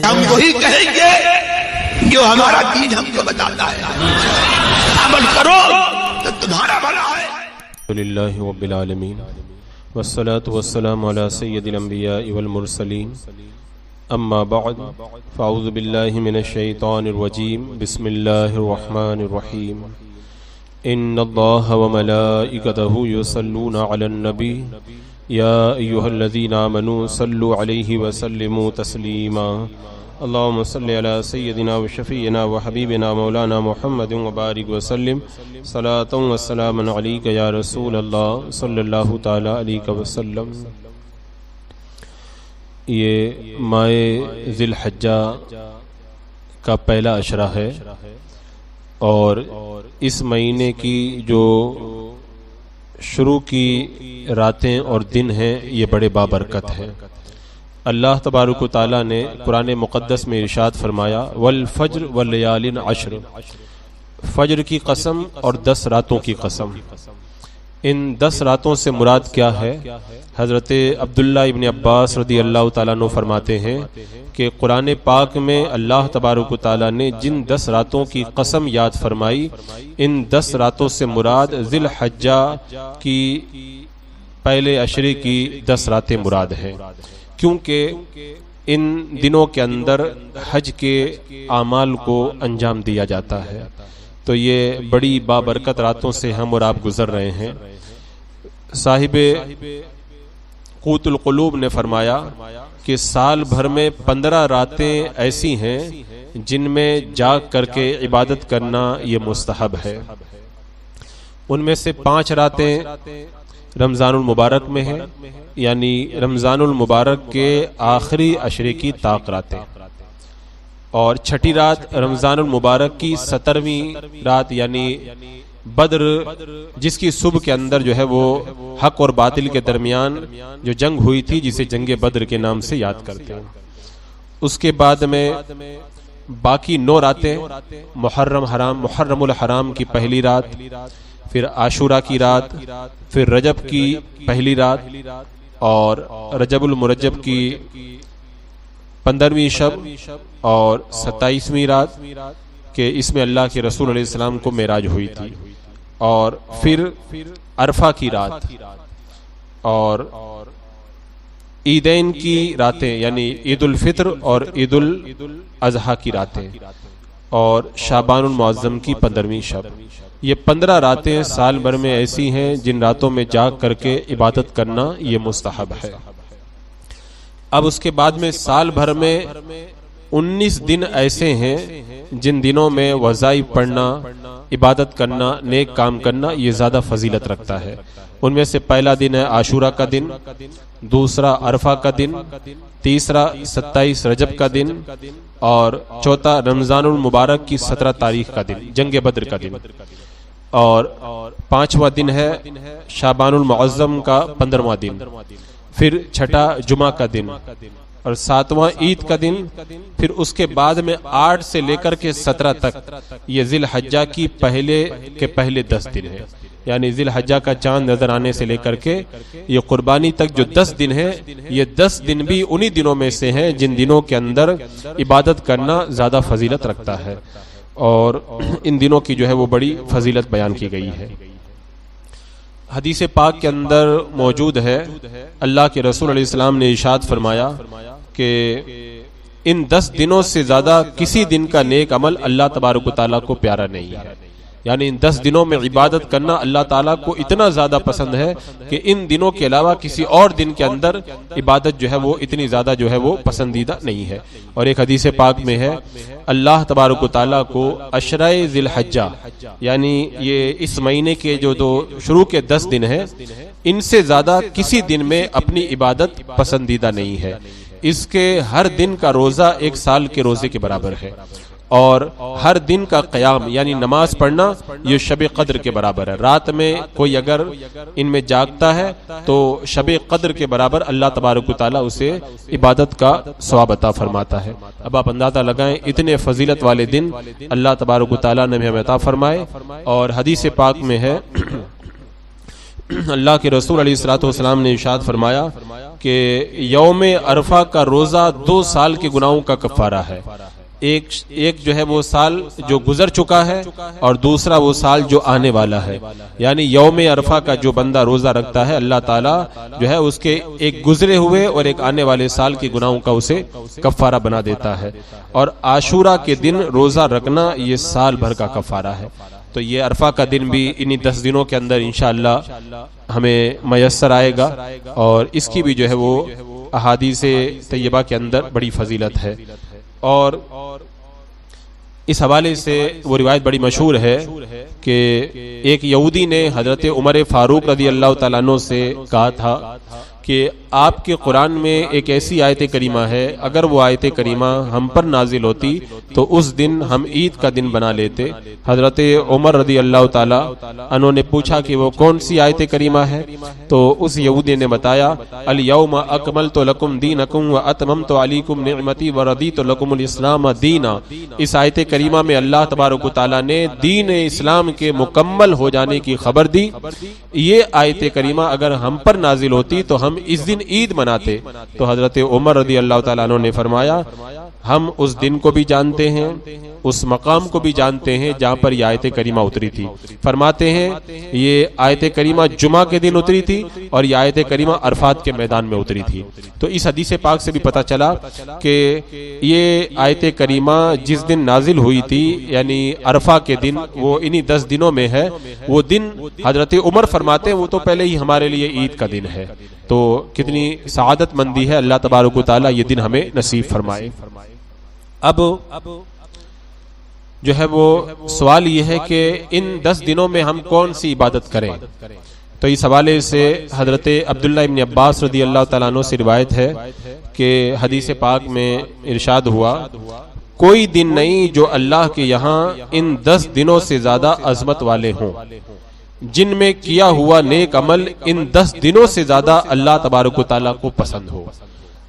ہم وہی کہیں گے جو ہمارا دین ہم کو بتاتا ہے، عمل کرو تو تمہارا بھلا ہے۔ للہ رب العالمین والصلاة والسلام علی سید الانبیاء والمرسلین، اما بعد فاعوذ باللہ من الشیطان الرجیم، بسم اللہ الرحمن الرحیم۔ ان اللہ وملائکتہ یصلون علی النبی یا ایہا الذین آمنوا صلوا علیہ وسلموا تسلیما۔ اللہم صلی علی سیدنا و شفیعنا و حبیبنا مولانا محمد وبارک وسلم، صلاۃ و سلام علیک یا رسول اللہ صلی اللہ تعالی علیہ وسلم۔ یہ ماہ ذی الحجہ کا پہلا عشرہ ہے اور اس مہینے کی جو شروع کی راتیں اور دن ہیں یہ بڑے بابرکت ہیں۔ اللہ تبارک و تعالیٰ نے قرآن مقدس میں ارشاد فرمایا والفجر واللیال عشر، فجر کی قسم اور 10 راتوں کی قسم۔ ان 10 راتوں سے مراد کیا ہے؟ حضرت عبداللہ ابن عباس رضی اللہ تعالیٰ عنہ فرماتے ہیں کہ قرآن پاک میں اللہ تبارک و تعالیٰ نے جن 10 راتوں کی قسم یاد فرمائی، ان 10 راتوں سے مراد ذی الحجہ کی پہلے عشرے کی 10 راتیں مراد ہیں، کیونکہ ان دنوں کے اندر حج کے اعمال کو انجام دیا جاتا ہے۔ تو یہ بڑی بابرکت راتوں سے ہم اور آپ گزر رہے ہیں۔ صاحب قوت القلوب نے فرمایا کہ سال بھر میں 15 راتیں ایسی ہیں جن میں جاگ کر کے عبادت کرنا یہ مستحب ہے۔ ان میں سے 5 راتیں رمضان المبارک میں ہیں، یعنی رمضان المبارک کے آخری عشرے کی طاق راتیں، اور چھٹی رات رمضان المبارک کی 17ویں رات یعنی بدر، جس کی صبح کے اندر جو ہے وہ حق اور باطل کے درمیان جو جنگ ہوئی تھی جسے جنگ بدر کے نام سے یاد کرتے ہیں۔ اس کے بعد میں باقی 9 راتیں محرم الحرام کی پہلی رات، پھر عاشورہ کی رات، پھر رجب کی پہلی رات اور رجب المرجب کی 15ویں شب اور 27ویں رات کہ اس میں اللہ کے رسول علیہ السلام کو معراج ہوئی تھی، اور پھر عرفہ کی رات اور عیدین کی راتیں یعنی عید الفطر اور عید الاضحیٰ کی راتیں، اور شعبان المعظم کی 15ویں شب۔ یہ 15 راتیں سال بھر میں ایسی ہیں جن راتوں میں جاگ کر کے عبادت کرنا یہ مستحب ہے۔ اب اس کے بعد میں سال بھر میں 19 دن ایسے ہیں جن دنوں میں وظائف پڑھنا، عبادت کرنا، نیک کام کرنا یہ زیادہ فضیلت رکھتا ہے۔ ان میں سے پہلا دن ہے عاشورہ کا دن، دوسرا عرفہ کا دن، تیسرا 27 رجب کا دن، اور چوتھا رمضان المبارک کی 17 تاریخ کا دن جنگ بدر کا دن، اور 5واں دن ہے شعبان المعظم کا 15واں دن، پھر چھٹا جمعہ کا دن، اور 7واں عید کا دن۔ پھر اس کے بعد میں 8 سے لے کر کے 17 تک یہ ذی الحجہ کی پہلے 10 دن ہیں، یعنی ذی الحجہ کا چاند نظر آنے سے لے کر کے یہ قربانی تک جو 10 دن ہیں، یہ 10 دن بھی انہی دنوں میں سے ہیں جن دنوں کے اندر عبادت کرنا زیادہ فضیلت رکھتا ہے، اور ان دنوں کی جو ہے وہ بڑی فضیلت بیان کی گئی ہے۔ حدیث پاک کے اندر موجود ہے، اللہ کے رسول علیہ السلام نے ارشاد فرمایا کہ ان 10 دنوں سے زیادہ کسی دن کا نیک عمل اللہ تبارک و تعالیٰ کو پیارا نہیں ہے، یعنی ان 10 دنوں میں عبادت کرنا اللہ تعالیٰ کو اتنا زیادہ پسند ہے کہ ان دنوں کے علاوہ کسی اور دن کے اندر عبادت جو ہے وہ اتنی زیادہ جو ہے وہ پسندیدہ نہیں ہے۔ اور ایک حدیث پاک میں ہے اللہ تبارک و تعالیٰ کو عشرہ ذی الحجہ یعنی یہ اس مہینے کے جو شروع کے 10 دن ہیں ان سے زیادہ کسی دن میں اپنی عبادت پسندیدہ نہیں ہے۔ اس کے ہر دن کا روزہ 1 سال کے روزے کے برابر ہے، اور ہر دن کا قیام یعنی نماز پڑھنا یہ شب قدر کے برابر ہے۔ رات میں کوئی اگر ان میں جاگتا ہے تو شب قدر کے برابر اللہ تبارک و تعالیٰ اسے عبادت کا ثواب عطا فرماتا ہے۔ اب آپ اندازہ لگائیں اتنے فضیلت والے دن اللہ تبارک و تعالیٰ نے ہمیں عطا فرمائے، اور حدیث پاک میں ہے اللہ کے رسول علیہ الصلوۃ والسلام نے ارشاد فرمایا کہ یوم عرفہ کا روزہ 2 سال کے گناہوں کا کفارہ ہے. ایک جو ہے وہ سال جو گزر چکا ہے اور دوسرا وہ سال جو آنے والا ہے. یعنی یوم عرفہ کا جو بندہ روزہ رکھتا ہے اللہ تعالیٰ جو ہے اس کے ایک گزرے ہوئے اور ایک آنے والے سال کے گناہوں کا اسے کفارہ بنا دیتا ہے. اور عاشورہ کے دن روزہ رکھنا یہ سال بھر کا کفارہ ہے. تو یہ عرفہ کا دن بھی انہی 10 دنوں کے اندر انشاءاللہ ہمیں میسر آئے گا اور اس کی بھی جو ہے وہ احادیث طیبہ کے اندر بڑی فضیلت ہے. اور اس حوالے سے وہ روایت بڑی مشہور ہے کہ ایک یہودی نے حضرت عمر فاروق رضی اللہ تعالیٰ عنہ سے کہا تھا کہ آپ کے قرآن میں ایک ایسی آیت کریمہ ہے، اگر وہ آیت کریمہ ہم پر نازل ہوتی تو اس دن ہم عید کا دن بنا لیتے. حضرت عمر رضی اللہ تعالیٰ عنہ نے پوچھا کہ وہ کون سی آیت کریمہ ہے؟ تو اس یہودی نے بتایا الیوم اکملت لکم دینکم واتممت علیکم نعمتی وردیت لکم الاسلام دینا. اس آیت کریمہ میں اللہ تبارک و تعالیٰ نے دین اسلام کے مکمل ہو جانے کی خبر دی. یہ آیت کریمہ اگر ہم پر نازل ہوتی تو ہم اس دن عید مناتے. تو حضرت عمر رضی اللہ تعالیٰ عنہ نے فرمایا ہم اس دن کو بھی جانتے ہیں، اس مقام کو بھی جانتے ہیں جہاں پر یہ آیت کریمہ اتری تھی. فرماتے ہیں یہ آیت کریمہ جمعہ کے دن اتری تھی اور یہ آیت کریمہ عرفات کے میدان میں اتری تھی. تو اس حدیث پاک سے بھی پتہ چلا کہ یہ آیت کریمہ جس دن نازل ہوئی تھی یعنی عرفہ کے دن، وہ انہی 10 دنوں میں ہے. وہ دن حضرت عمر فرماتے ہیں وہ تو پہلے ہی ہمارے لیے عید کا دن ہے. تو کتنی سعادت مندی ہے، اللہ تبارک و تعالیٰ یہ دن ہمیں نصیب فرمائے. اب جو ہے وہ سوال یہ ہے کہ ان 10 دنوں میں ہم کون سی عبادت کریں. تو اس حوالے سے حضرت عبداللہ ابن عباس رضی اللہ تعالیٰ عنہ سے روایت ہے کہ حدیث پاک میں ارشاد ہوا کوئی دن نہیں جو اللہ کے یہاں ان 10 دنوں سے زیادہ عظمت والے ہوں، جن میں کیا ہوا نیک عمل ان 10 دنوں سے زیادہ اللہ تبارک و تعالیٰ کو پسند ہو.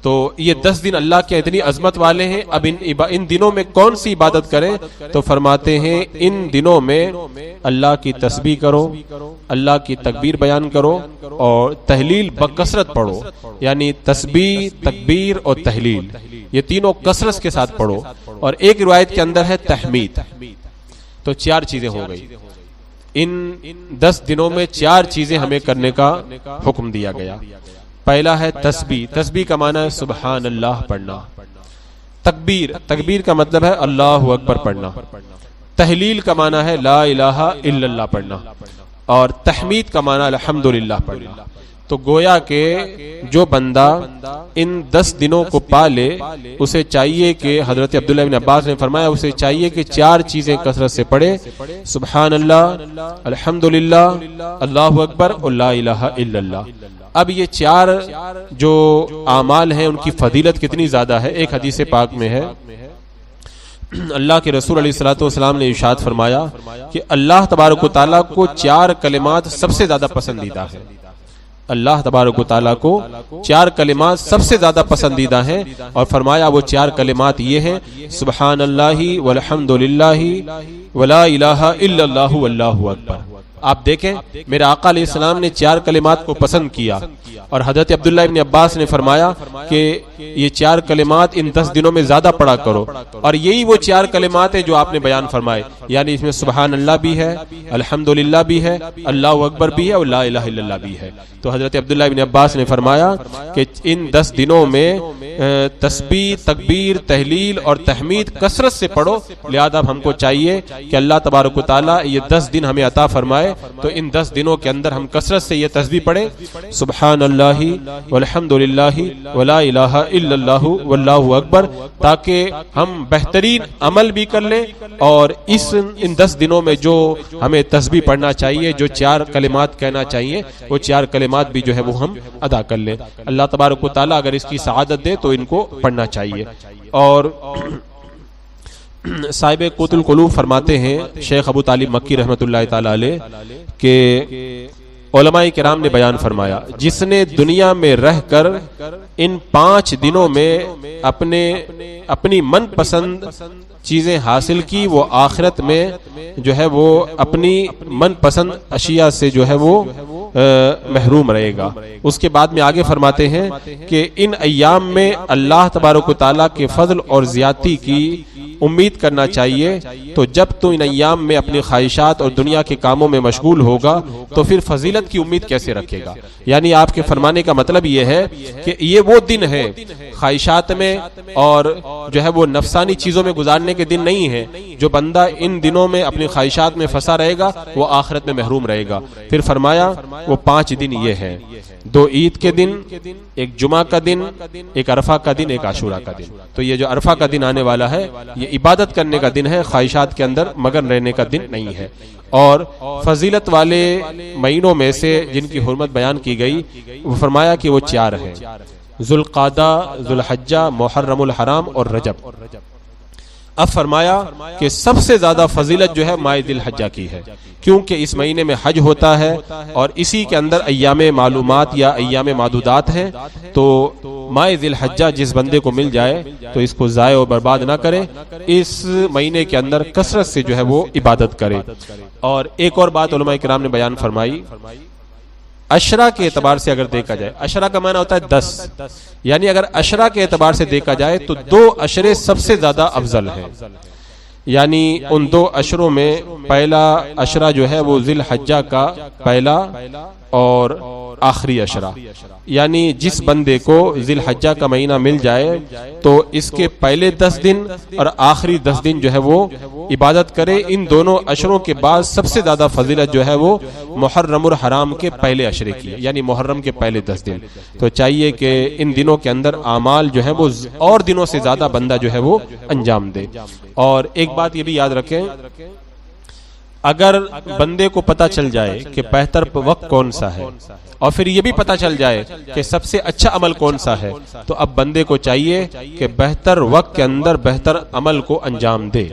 تو یہ 10 دن اللہ کے اتنی عظمت والے ہیں. اب ان دنوں میں کون سی عبادت کریں؟ تو فرماتے ہیں ان دنوں میں اللہ کی تسبیح کرو، اللہ کی تکبیر بیان کرو اور تہلیل بکثرت پڑھو. یعنی تسبیح، تکبیر اور تہلیل یہ تینوں کثرت کے ساتھ پڑھو. اور ایک روایت کے اندر ہے تحمید. تو 4 چیزیں ہو گئی. ان 10 دنوں میں 4 چیزیں ہمیں کرنے کا حکم دیا گیا. پہلا ہے تسبیح. تسبیح کا معنی ہے سبحان اللہ پڑھنا. تکبیر کا مطلب ہے اللہ اکبر پڑھنا. تہلیل کا معنی ہے لا الہ الا اللہ پڑھنا. اور تحمید کا معنی الحمدللہ پڑھنا. تو گویا کہ جو بندہ ان 10 دنوں کو پالے اسے چاہیے کہ حضرت عبداللہ بن عباس نے فرمایا اسے چاہیے کہ 4 چیزیں کثرت سے پڑھے، سبحان اللہ، الحمدللہ، اللہ اکبر اور لا الہ الا اللہ. اب یہ 4 جو اعمال ہیں ان کی فضیلت کتنی زیادہ ہے. ایک حدیث پاک میں ہے اللہ کے رسول علیہ الصلوۃ والسلام نے ارشاد فرمایا کہ اللہ تبارک و تعالیٰ کو 4 کلمات سب سے زیادہ پسندیدہ ہیں. اللہ تبارک و تعالیٰ کو 4 کلمات سب سے زیادہ پسندیدہ ہیں اور فرمایا وہ 4 کلمات یہ ہیں سبحان اللہ والحمدللہ ولا الہ الا اللہ واللہ اکبر. آپ دیکھیں میرے آقا علیہ السلام نے 4 کلمات کو پسند کیا اور حضرت عبداللہ ابن عباس نے فرمایا کہ یہ 4 کلمات ان 10 دنوں میں زیادہ پڑھا کرو. اور یہی وہ 4 کلمات ہیں جو آپ نے بیان فرمائے. یعنی اس میں سبحان اللہ بھی ہے، الحمدللہ بھی ہے، اللہ اکبر بھی ہے اور لا الہ الا اللہ بھی ہے. تو حضرت عبداللہ ابن عباس نے فرمایا کہ ان 10 دنوں میں تسبیح، تکبیر، تہلیل اور تحمید کثرت سے پڑھو. لہذا ہم کو چاہیے کہ اللہ تبارک و تعالیٰ یہ 10 دن ہمیں عطا فرمائے تو ان 10 دنوں کے اندر ہم کثرت سے یہ تسبیح پڑھیں سبحان اللہ والحمدللہ ولا الہ الا اللہ واللہ اکبر، تاکہ ہم بہترین عمل بھی کر لیں اور ان 10 دنوں میں جو ہمیں تسبیح پڑھنا چاہیے، جو 4 کلمات کہنا چاہیے، وہ 4 کلمات بھی جو ہے وہ ہم ادا کر لیں. اللہ تبارک و تعالیٰ اگر اس کی سعادت دے تو ان کو پڑھنا چاہیے. اور صاحب قوت القلوب فرماتے ہیں شیخ ابو طالب مکی رحمۃ اللہ تعالی علیہ کہ علماء کرام نے بیان فرمایا جس نے دنیا میں رہ کر ان 5 دنوں میں اپنی من پسند چیزیں حاصل کی، وہ آخرت میں جو ہے وہ اپنی من پسند اشیاء سے جو ہے وہ محروم رہے گا۔ اس کے بعد میں آگے فرماتے ہیں کہ ان ایام میں اللہ تبارک و تعالیٰ کے فضل اور زیادتی کی امید کرنا چاہیے، تو جب تو ان ایام میں اپنی خواہشات اور دنیا کے کاموں میں مشغول ہوگا تو پھر فضیلت کی امید کیسے رکھے گا؟ یعنی آپ کے فرمانے کا مطلب یہ ہے کہ یہ وہ دن ہے خواہشات میں اور جو ہے وہ نفسانی چیزوں میں گزارنے کے دن نہیں ہے۔ جو بندہ ان دنوں میں اپنی خواہشات میں پھنسا رہے گا وہ آخرت میں محروم رہے گا۔ پھر فرمایا وہ 5 دن یہ ہیں، 2 عید کے دن، ایک جمعہ کا دن، ایک عرفہ کا دن، ایک عاشورہ کا دن۔ تو یہ جو عرفہ کا دن آنے والا ہے یہ عبادت کرنے کا دن ہے، خواہشات کے اندر مگن رہنے کا دن نہیں ہے۔ اور فضیلت والے مہینوں میں سے جن کی حرمت بیان کی گئی وہ فرمایا کہ وہ 4 ہیں، ذوالقعدہ، ذوالحجہ، محرم الحرام اور رجب۔ اب فرمایا کہ سب سے زیادہ فضیلت جو ہے ماہ ذی الحجہ کی ہے، کیونکہ اس مہینے میں حج ہوتا ہے اور اسی کے اندر ایام معلومات یا ایام معدودات ہیں۔ تو ماہ ذی الحجہ جس بندے کو مل جائے تو اس کو ضائع و برباد نہ کرے، اس مہینے کے اندر کثرت سے جو ہے وہ عبادت کرے۔ اور ایک اور بات علماء کرام نے بیان فرمائی، عشرہ کے اعتبار سے اگر دیکھا جائے، عشرہ کا معنی ہوتا ہے 10، یعنی اگر عشرہ کے اعتبار سے دیکھا جائے تو 2 عشرے سب سے زیادہ افضل ہیں۔ یعنی ان 2 عشروں میں پہلا عشرہ جو ہے وہ ذی الحجہ کا پہلا اور آخری عشرہ، یعنی جس بندے کو ذی الحجہ کا مہینہ مل جائے تو اس کے پہلے 10 دن اور آخری 10 دن جو ہے وہ عبادت کرے۔ ان دونوں عشروں کے بعد سب سے زیادہ فضیلت جو ہے وہ محرم الحرام کے پہلے عشرے کی ہے، یعنی محرم کے پہلے 10 دن۔ تو چاہیے کہ ان دنوں کے اندر اعمال جو ہے وہ اور دنوں سے زیادہ بندہ جو ہے وہ انجام دے۔ اور ایک بات یہ بھی یاد رکھیں، اگر بندے کو پتہ چل جائے کہ بہتر وقت کون سا ہے اور پھر یہ بھی پتہ چل جائے کہ سب سے اچھا عمل کون سا ہے، تو اب بندے کو چاہیے کہ بہتر وقت کے اندر بہتر عمل کو انجام دے،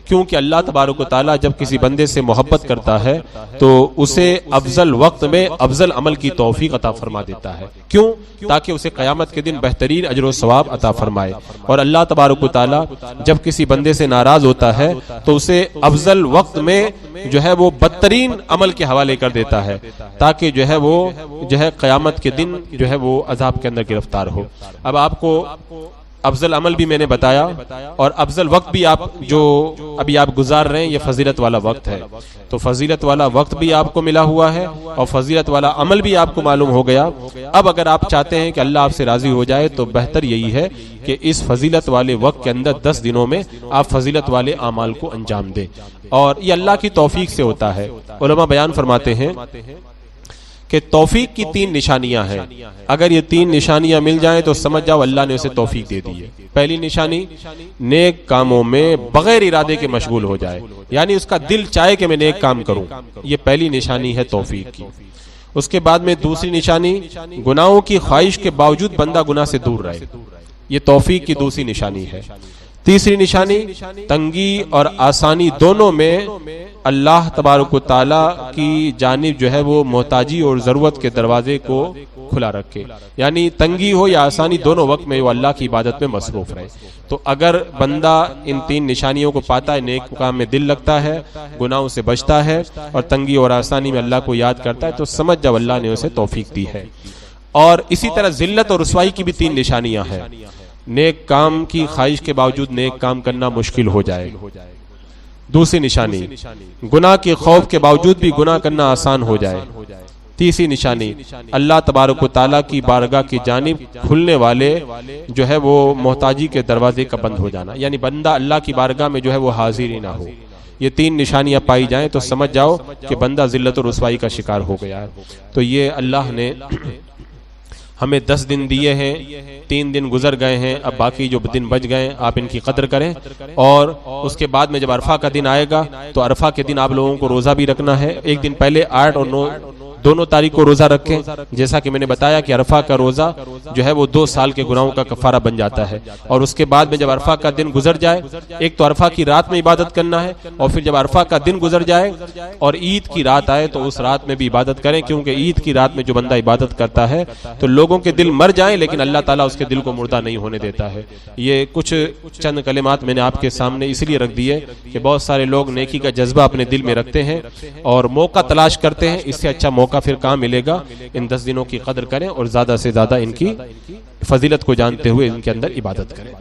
کیونکہ اللہ تبارک و تعالیٰ جب کسی بندے سے محبت کرتا ہے تو اسے افضل وقت میں افضل عمل کی توفیق عطا فرما دیتا ہے۔ کیوں؟ تاکہ اسے قیامت کے دن بہترین اجر و ثواب عطا فرمائے۔ اور اللہ تبارک و تعالیٰ جب کسی بندے سے ناراض ہوتا ہے تو اسے افضل وقت میں جو ہے وہ بدترین عمل کے حوالے کر دیتا ہے، تاکہ جو ہے وہ جو ہے قیامت کے دن جو ہے وہ عذاب کے اندر گرفتار ہو۔ اب آپ کو افضل عمل بھی میں نے بتایا اور افضل وقت بھی آپ جو ابھی آپ گزار رہے ہیں یہ فضیلت والا وقت ہے، تو فضیلت والا وقت بھی آپ کو ملا ہوا ہے اور فضیلت والا عمل بھی آپ کو معلوم ہو گیا۔ اب اگر آپ چاہتے ہیں کہ اللہ آپ سے راضی ہو جائے تو بہتر یہی ہے کہ اس فضیلت والے وقت کے اندر 10 دنوں میں آپ فضیلت والے اعمال کو انجام دیں، اور یہ اللہ کی توفیق سے ہوتا ہے۔ علماء بیان فرماتے ہیں کہ توفیق کی 3 نشانیاں ہیں، اگر یہ 3 نشانیاں مل جائیں تو سمجھ جاؤ اللہ نے اسے توفیق دے دی ہے۔ پہلی نشانی، نیک کاموں میں بغیر ارادے کے مشغول ہو جائے، یعنی اس کا دل چاہے کہ میں نیک کام کروں، یہ پہلی نشانی ہے توفیق کی۔ اس کے بعد میں دوسری نشانی، گناہوں کی خواہش کے باوجود بندہ گناہ سے دور رہے، یہ توفیق کی دوسری نشانی ہے۔ تیسری نشانی، تنگی اور آسانی دونوں میں اللہ تبارک و تعالیٰ کی جانب جو ہے وہ محتاجی اور ضرورت کے دروازے کو کھلا رکھے، یعنی تنگی ہو یا آسانی دونوں وقت میں وہ اللہ کی عبادت میں مصروف رہے۔ تو اگر بندہ ان 3 نشانیوں کو پاتا ہے، نیک کام میں دل لگتا ہے، گناہوں سے بچتا ہے اور تنگی اور آسانی میں اللہ کو یاد کرتا ہے، تو سمجھ جاؤ اللہ نے اسے توفیق دی ہے۔ اور اسی طرح ذلت اور رسوائی کی بھی 3 نشانیاں ہیں، نیک کام کی خواہش کے باوجود نیک کام کرنا مشکل ہو جائے۔ دوسری نشانی، گناہ کے خوف کے باوجود بھی گناہ کرنا آسان ہو جائے۔ تیسری نشانی، اللہ تبارک و تعالیٰ کی بارگاہ کی جانب کھلنے والے جو ہے وہ محتاجی کے دروازے کا بند ہو جانا، یعنی بندہ اللہ کی بارگاہ میں جو ہے وہ حاضر ہی نہ ہو۔ یہ 3 نشانیاں پائی جائیں تو سمجھ جاؤ کہ بندہ ذلت و رسوائی کا شکار ہو گیا ہے۔ تو یہ اللہ نے ہمیں 10 دن دیے ہیں، 3 دن گزر گئے ہیں، اب باقی جو دن بچ گئے آپ ان کی قدر کریں۔ اور اس کے بعد میں جب عرفہ کا دن آئے گا تو عرفہ کے دن آپ لوگوں کو روزہ بھی رکھنا ہے۔ ایک دن پہلے 8 اور 9 دونوں تاریخ کو روزہ رکھیں، جیسا کہ میں نے بتایا کہ عرفہ کا روزہ جو ہے وہ 2 سال کے گناہوں کا کفارہ بن جاتا ہے۔ اور اس کے بعد میں جب عرفہ کا دن گزر جائے، ایک تو عرفہ کی رات میں عبادت کرنا ہے، اور پھر جب عرفہ کا دن گزر جائے اور عید کی رات آئے تو اس رات میں بھی عبادت کریں، کیونکہ عید کی رات میں جو بندہ عبادت کرتا ہے تو لوگوں کے دل مر جائیں لیکن اللہ تعالیٰ اس کے دل کو مردہ نہیں ہونے دیتا ہے۔ یہ کچھ چند کلمات میں نے آپ کے سامنے اس لیے رکھ دیے کہ بہت سارے لوگ نیکی کا جذبہ اپنے دل میں رکھتے ہیں اور موقع تلاش کرتے ہیں، اس سے اچھا موقع موقع پھر کہاں ملے گا؟ ان 10 دنوں کی قدر کریں اور زیادہ سے زیادہ ان کی فضیلت کو جانتے ہوئے ان کے اندر عبادت کریں.